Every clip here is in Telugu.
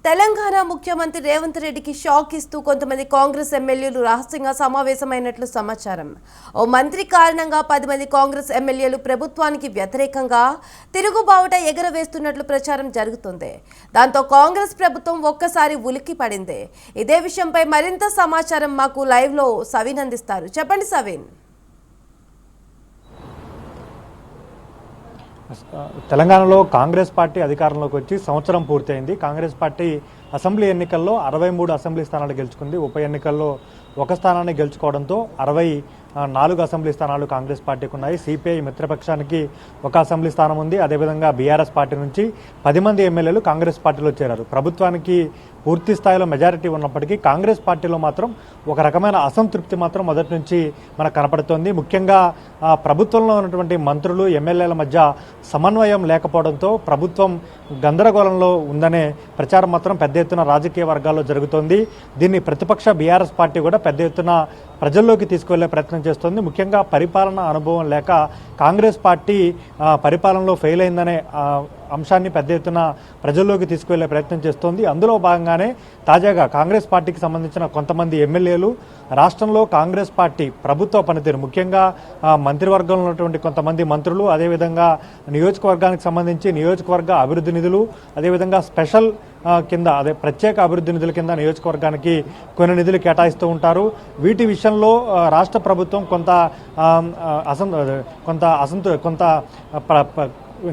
తెలంగాణ ముఖ్యమంత్రి రేవంత్ రెడ్డికి షాక్ ఇస్తూ కొంతమంది కాంగ్రెస్ ఎమ్మెల్యేలు రహస్యంగా సమావేశమైనట్లు సమాచారం. ఓ మంత్రి కారణంగా 10 మంది కాంగ్రెస్ ఎమ్మెల్యేలు ప్రభుత్వానికి వ్యతిరేకంగా తిరుగుబావుట ఎగరవేస్తున్నట్లు ప్రచారం జరుగుతుంది. దాంతో కాంగ్రెస్ ప్రభుత్వం ఒక్కసారి ఉలిక్కి పడింది. ఇదే విషయంపై మరింత సమాచారం మాకు లైవ్ లో సవీన్ అందిస్తారు. చెప్పండి సవీన్. తెలంగాణలో కాంగ్రెస్ పార్టీ అధికారంలోకి వచ్చి సంవత్సరం పూర్తయింది. కాంగ్రెస్ పార్టీ అసెంబ్లీ ఎన్నికల్లో 63 అసెంబ్లీ స్థానాలు గెలుచుకుంది. ఉప ఎన్నికల్లో ఒక స్థానాన్ని గెలుచుకోవడంతో 64 అసెంబ్లీ స్థానాలు కాంగ్రెస్ పార్టీకి ఉన్నాయి. సిపిఐ మిత్రపక్షానికి ఒక అసెంబ్లీ స్థానం ఉంది. అదేవిధంగా బీఆర్ఎస్ పార్టీ నుంచి 10 మంది ఎమ్మెల్యేలు కాంగ్రెస్ పార్టీలో చేరారు. ప్రభుత్వానికి పూర్తి స్థాయిలో మెజారిటీ ఉన్నప్పటికీ కాంగ్రెస్ పార్టీలో మాత్రం ఒక రకమైన అసంతృప్తి మాత్రం మొదటి నుంచి మనకు కనపడుతోంది. ముఖ్యంగా ప్రభుత్వంలో ఉన్నటువంటి మంత్రులు ఎమ్మెల్యేల మధ్య సమన్వయం లేకపోవడంతో ప్రభుత్వం గందరగోళంలో ఉందనే ప్రచారం మాత్రం పెద్ద ఎత్తున రాజకీయ వర్గాల్లో జరుగుతోంది. దీన్ని ప్రతిపక్ష బీఆర్ఎస్ పార్టీ కూడా పెద్ద ఎత్తున ప్రజల్లోకి తీసుకువెళ్లే ప్రయత్నం చేస్తోంది. ముఖ్యంగా పరిపాలన అనుభవం లేక కాంగ్రెస్ పార్టీ పరిపాలనలో ఫెయిల్ అయిందనే అంశాన్ని పెద్ద ఎత్తున ప్రజల్లోకి తీసుకువెళ్లే ప్రయత్నం చేస్తోంది. అందులో భాగంగానే తాజాగా కాంగ్రెస్ పార్టీకి సంబంధించిన కొంతమంది ఎమ్మెల్యేలు రాష్ట్రంలో కాంగ్రెస్ పార్టీ ప్రభుత్వ పనితీరు, ముఖ్యంగా మంత్రివర్గంలో ఉన్నటువంటి కొంతమంది మంత్రులు, అదేవిధంగా నియోజకవర్గానికి సంబంధించి నియోజకవర్గ అభివృద్ధి నిధులు, అదేవిధంగా స్పెషల్ కింద ప్రత్యేక అభివృద్ధి నిధుల కింద నియోజకవర్గానికి కొన్ని నిధులు కేటాయిస్తూ ఉంటారు. వీటి విషయంలో రాష్ట్ర ప్రభుత్వం కొంత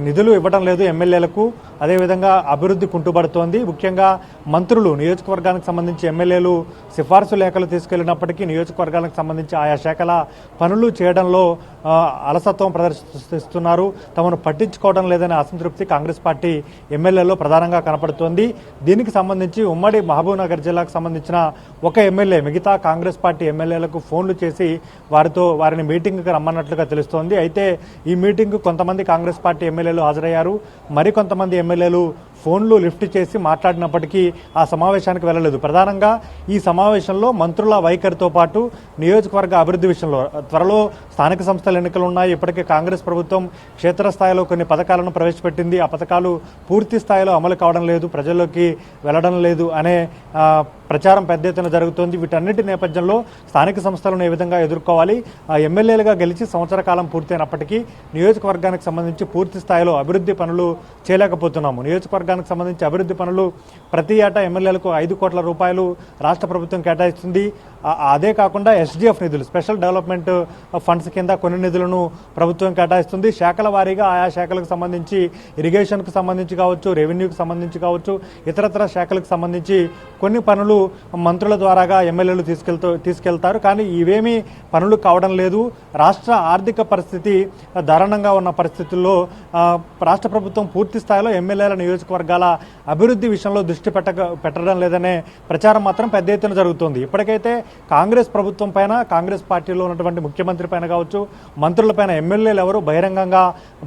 నిధులు ఇవ్వడం లేదు ఎమ్మెల్యేలకు. అదేవిధంగా అభివృద్ధి కుంటుపడుతోంది. ముఖ్యంగా మంత్రులు నియోజకవర్గానికి సంబంధించి ఎమ్మెల్యేలు సిఫార్సు లేఖలు తీసుకెళ్లినప్పటికీ నియోజకవర్గాలకు సంబంధించి ఆయా శాఖల పనులు చేయడంలో అలసత్వం ప్రదర్శిస్తున్నారు. తమను పట్టించుకోవడం లేదనే అసంతృప్తి కాంగ్రెస్ పార్టీ ఎమ్మెల్యేలో ప్రధానంగా కనపడుతోంది. దీనికి సంబంధించి ఉమ్మడి మహబూబ్నగర్ జిల్లాకు సంబంధించిన ఒక ఎమ్మెల్యే మిగతా కాంగ్రెస్ పార్టీ ఎమ్మెల్యేలకు ఫోన్లు చేసి వారిని మీటింగ్కి రమ్మన్నట్లుగా తెలుస్తోంది. అయితే ఈ మీటింగ్కు కొంతమంది కాంగ్రెస్ పార్టీ ఎమ్మెల్యేలు హాజరయ్యారు. మరికొంతమంది ఎమ్మెల్యేలు ఫోన్లు లిఫ్ట్ చేసి మాట్లాడినప్పటికీ ఆ సమావేశానికి వెళ్ళలేదు. ప్రధానంగా ఈ సమావేశంలో మంత్రుల వైఖరితో పాటు నియోజకవర్గ అభివృద్ధి విషయంలో త్వరలో స్థానిక సంస్థల ఎన్నికలు ఉన్నాయి. ఇప్పటికే కాంగ్రెస్ ప్రభుత్వం క్షేత్రస్థాయిలో కొన్ని పథకాలను ప్రవేశపెట్టింది. ఆ పథకాలు పూర్తి స్థాయిలో అమలు కావడం లేదు, ప్రజల్లోకి వెళ్లడం లేదు అనే ప్రచారం పెద్ద ఎత్తున జరుగుతోంది. వీటన్నిటి నేపథ్యంలో స్థానిక సంస్థలను ఏ విధంగా ఎదుర్కోవాలి, ఎమ్మెల్యేలుగా గెలిచి సంవత్సర కాలం పూర్తయినప్పటికీ నియోజకవర్గానికి సంబంధించి పూర్తి స్థాయిలో అభివృద్ధి పనులు చేయలేకపోతున్నాము. నియోజకవర్గానికి సంబంధించి అభివృద్ధి పనులు ప్రతి ఏటా ఎమ్మెల్యేలకు 5 కోట్ల రూపాయలు రాష్ట్ర ప్రభుత్వం కేటాయిస్తుంది. అదే కాకుండా ఎస్డిఎఫ్ నిధులు, స్పెషల్ డెవలప్మెంట్ ఫండ్స్ కింద కొన్ని నిధులను ప్రభుత్వం కేటాయిస్తుంది. శాఖల వారీగా ఆయా శాఖలకు సంబంధించి ఇరిగేషన్కు సంబంధించి కావచ్చు, రెవెన్యూకి సంబంధించి కావచ్చు, ఇతరత్ర శాఖలకు సంబంధించి కొన్ని పనులు మంత్రుల ద్వారాగా ఎమ్మెల్యేలు తీసుకెళ్తారు. కానీ ఇవేమీ పనులు కావడం లేదు. రాష్ట్ర ఆర్థిక పరిస్థితి దారుణంగా ఉన్న పరిస్థితుల్లో రాష్ట్ర ప్రభుత్వం పూర్తి స్థాయిలో ఎమ్మెల్యేల నియోజకవర్గాల అభివృద్ధి విషయంలో దృష్టి పెట్టడం లేదనే ప్రచారం మాత్రం పెద్ద ఎత్తున జరుగుతోంది. ఇప్పటికైతే కాంగ్రెస్ ప్రభుత్వం పైన, కాంగ్రెస్ పార్టీలో ఉన్నటువంటి ముఖ్యమంత్రి పైన కావచ్చు, మంత్రులపైన ఎమ్మెల్యేలు ఎవరు బహిరంగంగా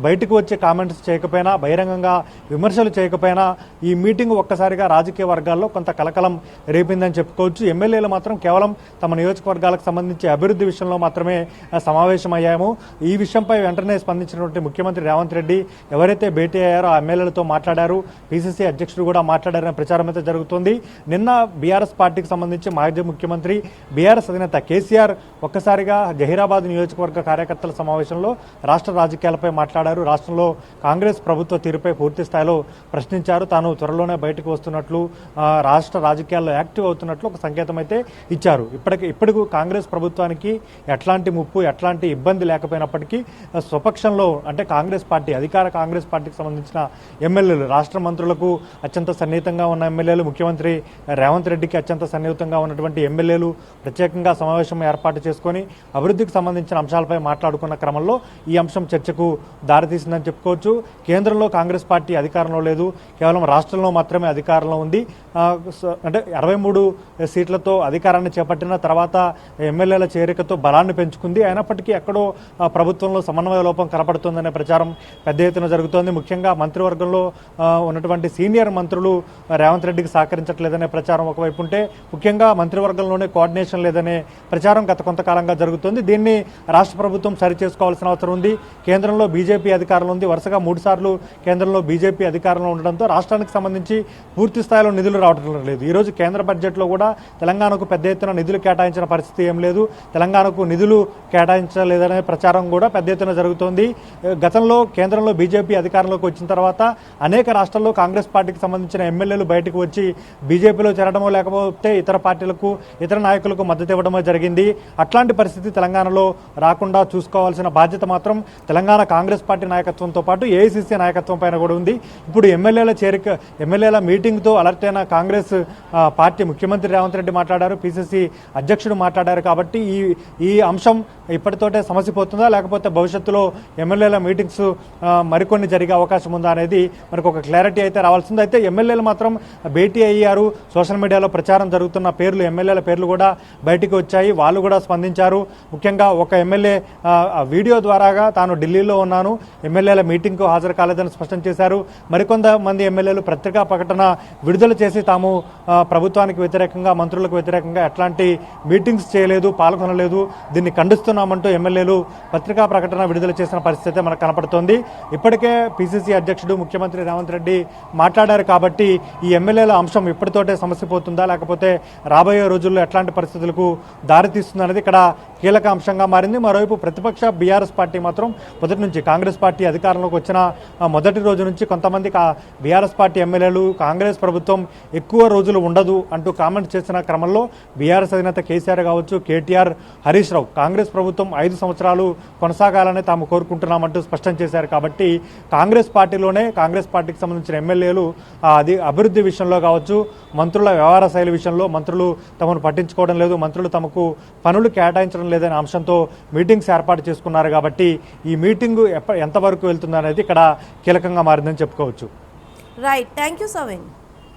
బయటకు వచ్చే కామెంట్స్ చేయకపోయినా, బహిరంగంగా విమర్శలు చేయకపోయినా ఈ మీటింగ్ ఒక్కసారిగా రాజకీయ వర్గాల్లో కొంత కలకలం రేపిందని చెప్పుకోవచ్చు. ఎమ్మెల్యేలు మాత్రం కేవలం తమ నియోజకవర్గాలకు సంబంధించి అభివృద్ధి విషయంలో మాత్రమే సమావేశమయ్యాము. ఈ విషయంపై వెంటనే స్పందించినటువంటి ముఖ్యమంత్రి రేవంత్ రెడ్డి ఎవరైతే భేటీ అయ్యారో ఆ ఎమ్మెల్యేలతో మాట్లాడారు. పిసిసి అధ్యక్షుడు కూడా మాట్లాడారనే ప్రచారం అయితే జరుగుతుంది. నిన్న బీఆర్ఎస్ పార్టీకి సంబంధించి మాజీ ముఖ్యమంత్రి బీఆర్ఎస్ అధినేత కేసీఆర్ ఒక్కసారిగా జహీరాబాద్ నియోజకవర్గ కార్యకర్తల సమావేశంలో రాష్ట్ర రాజకీయాలపై మాట్లాడారు. రాష్ట్రంలో కాంగ్రెస్ ప్రభుత్వ తీరుపై పూర్తి స్థాయిలో ప్రశ్నించారు. తాను త్వరలోనే బయటకు వస్తున్నట్లు, రాష్ట్ర రాజకీయాల్లో యాక్టివ్ అవుతున్నట్లు ఒక సంకేతం అయితే ఇచ్చారు. ఇప్పటికు కాంగ్రెస్ ప్రభుత్వానికి ఎట్లాంటి ముప్పు, ఎట్లాంటి ఇబ్బంది లేకపోయినప్పటికీ స్వపక్షంలో అంటే కాంగ్రెస్ పార్టీ, అధికార కాంగ్రెస్ పార్టీకి సంబంధించిన ఎమ్మెల్యేలు, రాష్ట్ర మంత్రులకు అత్యంత సన్నిహితంగా ఉన్న ఎమ్మెల్యేలు, ముఖ్యమంత్రి రేవంత్ రెడ్డికి అత్యంత సన్నిహితంగా ఉన్నటువంటి ఎమ్మెల్యేలు ప్రత్యేకంగా సమావేశం ఏర్పాటు చేసుకుని అభివృద్ధికి సంబంధించిన అంశాలపై మాట్లాడుకున్న క్రమంలో ఈ అంశం చర్చకు దారితీసిందని చెప్పుకోవచ్చు. కేంద్రంలో కాంగ్రెస్ పార్టీ అధికారంలో లేదు, కేవలం రాష్ట్రంలో మాత్రమే అధికారంలో ఉంది. అంటే 63 సీట్లతో అధికారాన్ని చేపట్టిన తర్వాత ఎమ్మెల్యేల చేరికతో బలాన్ని పెంచుకుంది. అయినప్పటికీ ఎక్కడో ప్రభుత్వంలో సమన్వయ లోపం కనపడుతుందనే ప్రచారం పెద్ద ఎత్తున జరుగుతోంది. ముఖ్యంగా మంత్రివర్గంలో ఉన్నటువంటి ఉన్నటువంటి సీనియర్ మంత్రులు రేవంత్ రెడ్డికి సహకరించట్లేదనే ప్రచారం ఒకవైపు ఉంటే, ముఖ్యంగా మంత్రివర్గంలోనే కోఆర్డినేషన్ లేదనే ప్రచారం గత కొంతకాలంగా జరుగుతుంది. దీన్ని రాష్ట్ర ప్రభుత్వం సరిచేసుకోవాల్సిన అవసరం ఉంది. కేంద్రంలో బీజేపీ అధికారంలో ఉంది. వరుసగా 3 సార్లు కేంద్రంలో బీజేపీ అధికారంలో ఉండడంతో రాష్ట్రానికి సంబంధించి పూర్తి స్థాయిలో నిధులు రావడం లేదు. ఈరోజు కేంద్ర బడ్జెట్లో కూడా తెలంగాణకు పెద్ద ఎత్తున నిధులు కేటాయించిన పరిస్థితి ఏం లేదు. తెలంగాణకు నిధులు కేటాయించలేదనే ప్రచారం కూడా పెద్ద ఎత్తున జరుగుతోంది. గతంలో కేంద్రంలో బీజేపీ అధికారంలోకి వచ్చిన తర్వాత అనేక రాష్ట్రాల్లో కాంగ్రెస్ పార్టీకి సంబంధించిన ఎమ్మెల్యేలు బయటకు వచ్చి బీజేపీలో చేరడమో లేకపోతే ఇతర పార్టీలకు, ఇతర నాయకులకు మద్దతు ఇవ్వడమో జరిగింది. అట్లాంటి పరిస్థితి తెలంగాణలో రాకుండా చూసుకోవాల్సిన బాధ్యత మాత్రం తెలంగాణ కాంగ్రెస్ పార్టీ నాయకత్వంతో పాటు ఏఐసీసీ నాయకత్వం పైన కూడా ఉంది. ఇప్పుడు ఎమ్మెల్యేల మీటింగ్తో అలర్ట్ అయిన కాంగ్రెస్ పార్టీ ముఖ్యమంత్రి రేవంత్ రెడ్డి మాట్లాడారు, పిసిసి అధ్యక్షుడు మాట్లాడారు. కాబట్టి ఈ అంశం ఇప్పటితోటే సమసిపోతుందా, లేకపోతే భవిష్యత్తులో ఎమ్మెల్యేల మీటింగ్స్ మరికొన్ని జరిగే అవకాశం ఉందా అనేది మనకు ఒక క్లారిటీ అయితే రావాల్సింది. అయితే ఎమ్మెల్యేలు మాత్రం భేటీ అయ్యారు. సోషల్ మీడియాలో ప్రచారం జరుగుతున్న పేర్లు, ఎమ్మెల్యేల పేర్లు కూడా బయటికి వచ్చాయి. వాళ్ళు కూడా స్పందించారు. ముఖ్యంగా ఒక ఎమ్మెల్యే వీడియో ద్వారాగా తాను ఢిల్లీలో ఉన్నాను, ఎమ్మెల్యేల మీటింగ్కు హాజరు కాలేదని స్పష్టం చేశారు. మరికొంతమంది ఎమ్మెల్యేలు పత్రికా ప్రకటన విడుదల చేసి తాము ప్రభుత్వానికి వ్యతిరేకంగా, మంత్రులకు వ్యతిరేకంగా ఎట్లాంటి మీటింగ్స్ చేయలేదు, పాల్గొనలేదు, దీన్ని ఖండిస్తున్నామంటూ ఎమ్మెల్యేలు పత్రికా ప్రకటన విడుదల చేసిన పరిస్థితి మనకు కనపడుతోంది. ఇప్పటికే పిసిసి అధ్యక్షుడు ముఖ్యమంత్రి రేవంత్ రెడ్డి మాట్లాడారు. కాబట్టి ఈ ఎమ్మెల్యేల అంశం ఇప్పటితోటే సమస్యపోతుందా, లేకపోతే రాబోయే రోజుల్లో ఎట్లాంటి పరిస్థితులకు దారితీస్తుంది అనేది ఇక్కడ కీలక అంశంగా మారింది. మరోవైపు ప్రతిపక్ష బీఆర్ఎస్ పార్టీ మాత్రం మొదటి నుంచి, కాంగ్రెస్ పార్టీ అధికారంలోకి వచ్చిన మొదటి రోజు నుంచి కొంతమంది బీఆర్ఎస్ పార్టీ ఎమ్మెల్యేలు కాంగ్రెస్ ప్రభుత్వం ఎక్కువ రోజులు ఉండదు అంటూ కామెంట్ చేసిన క్రమంలో బీఆర్ఎస్ అధినేత కేసీఆర్ కావచ్చు, కేటీఆర్, హరీష్ రావు కాంగ్రెస్ ప్రభుత్వం 5 సంవత్సరాలు కొనసాగాలని తాము కోరుకుంటున్నామంటూ స్పష్టం చేశారు. కాబట్టి కాంగ్రెస్ పార్టీలోనే, కాంగ్రెస్ పార్టీకి సంబంధించిన ఎమ్మెల్యేలు అభివృద్ధి విషయంలో కావచ్చు, మంత్రుల వ్యవహార శైలి విషయంలో మంత్రులు తమను పట్టించుకోవడం లేదు, మంత్రులు తమకు పనులు కేటాయించడం లేదనే అంశంతో మీటింగ్స్ ఏర్పాటు చేసుకున్నారు. కాబట్టి ఈ మీటింగు ఎంతవరకు వెళ్తుందనేది ఇక్కడ కీలకంగా మారిందని చెప్పుకోవచ్చు. Right, thank you సవిన్.